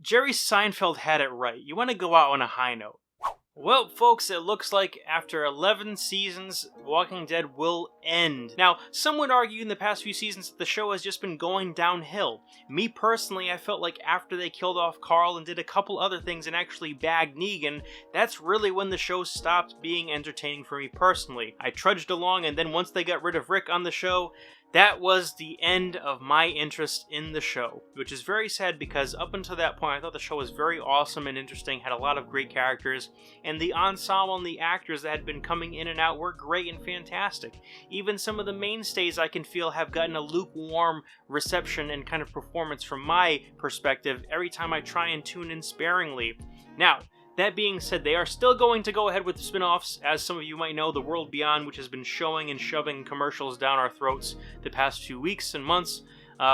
Jerry Seinfeld had it right. You want to go out on a high note. Well, folks, it looks like after 11 seasons, Walking Dead will end. Now, some would argue in the past few seasons that the show has just been going downhill. Me personally, I felt like after they killed off Carl and did a couple other things and actually bagged Negan, that's really when the show stopped being entertaining for me personally. I trudged along, and then once they got rid of Rick on the show, that was the end of my interest in the show, which is very sad because up until that point I thought the show was very awesome and interesting, had a lot of great characters, and the ensemble and the actors that had been coming in and out were great and fantastic. Even some of the mainstays I can feel have gotten a lukewarm reception and kind of performance from my perspective every time I try and tune in sparingly. Now, that being said, they are still going to go ahead with the spin-offs. As some of you might know, The World Beyond, which has been showing and shoving commercials down our throats the past few weeks and months,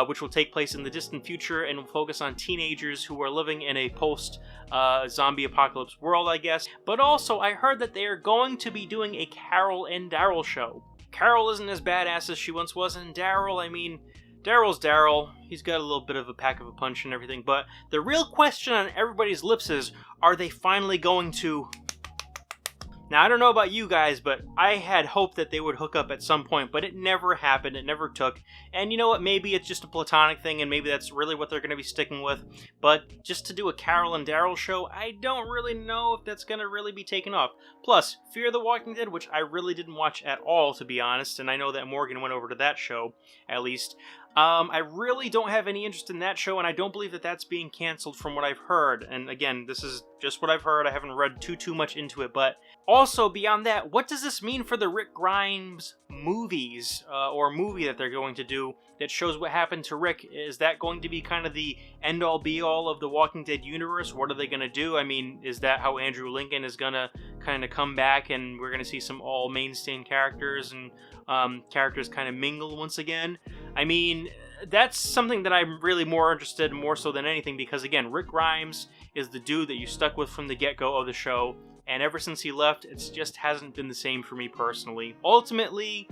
which will take place in the distant future and will focus on teenagers who are living in a post-zombie apocalypse world, I guess. But also, I heard that they are going to be doing a Carol and Daryl show. Carol isn't as badass as she once was, and Daryl, I mean, Daryl's Daryl. He's got a little bit of a pack of a punch and everything, but the real question on everybody's lips is, are they finally going to... Now, I don't know about you guys, but I had hoped that they would hook up at some point, but it never happened, it never took. And you know what, maybe it's just a platonic thing, and maybe that's really what they're going to be sticking with. But just to do a Carol and Daryl show, I don't really know if that's going to really be taken off. Plus, Fear the Walking Dead, which I really didn't watch at all, to be honest, and I know that Morgan went over to that show, at least. I really don't have any interest in that show, and I don't believe that that's being canceled from what I've heard. And again, this is just what I've heard. I haven't read too much into it. But also, beyond that, what does this mean for the Rick Grimes movies, or movie that they're going to do that shows what happened to Rick? Is that going to be kind of the end-all, be-all of the Walking Dead universe? What are they going to do? I mean, is that how Andrew Lincoln is going to kind of come back, and we're going to see some all-mainstay characters and characters kind of mingle once again? I mean, that's something that I'm really more interested in, more so than anything, because again, Rick Grimes is the dude that you stuck with from the get-go of the show, and ever since he left, it just hasn't been the same for me personally. Ultimately,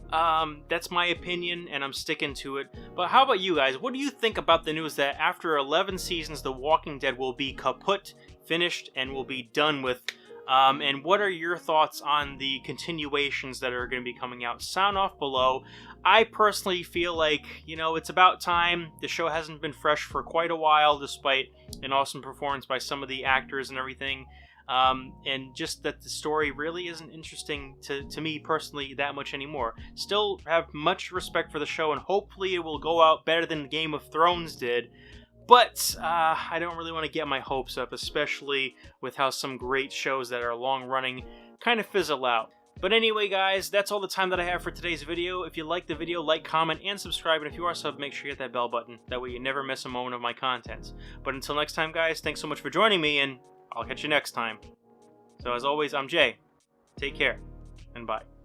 that's my opinion, and I'm sticking to it. But how about you guys? What do you think about the news that after 11 seasons, The Walking Dead will be kaput, finished, and will be done with? And what are your thoughts on the continuations that are going to be coming out? Sound off below. I personally feel like, you know, it's about time. The show hasn't been fresh for quite a while, despite an awesome performance by some of the actors and everything. And just that the story really isn't interesting to me personally that much anymore. Still have much respect for the show, and hopefully it will go out better than Game of Thrones did. But I don't really want to get my hopes up, especially with how some great shows that are long-running kind of fizzle out. But anyway, guys, that's all the time that I have for today's video. If you like the video, like, comment, and subscribe. And if you are sub, make sure you hit that bell button. That way you never miss a moment of my content. But until next time, guys, thanks so much for joining me, and I'll catch you next time. So as always, I'm Jay. Take care, and bye.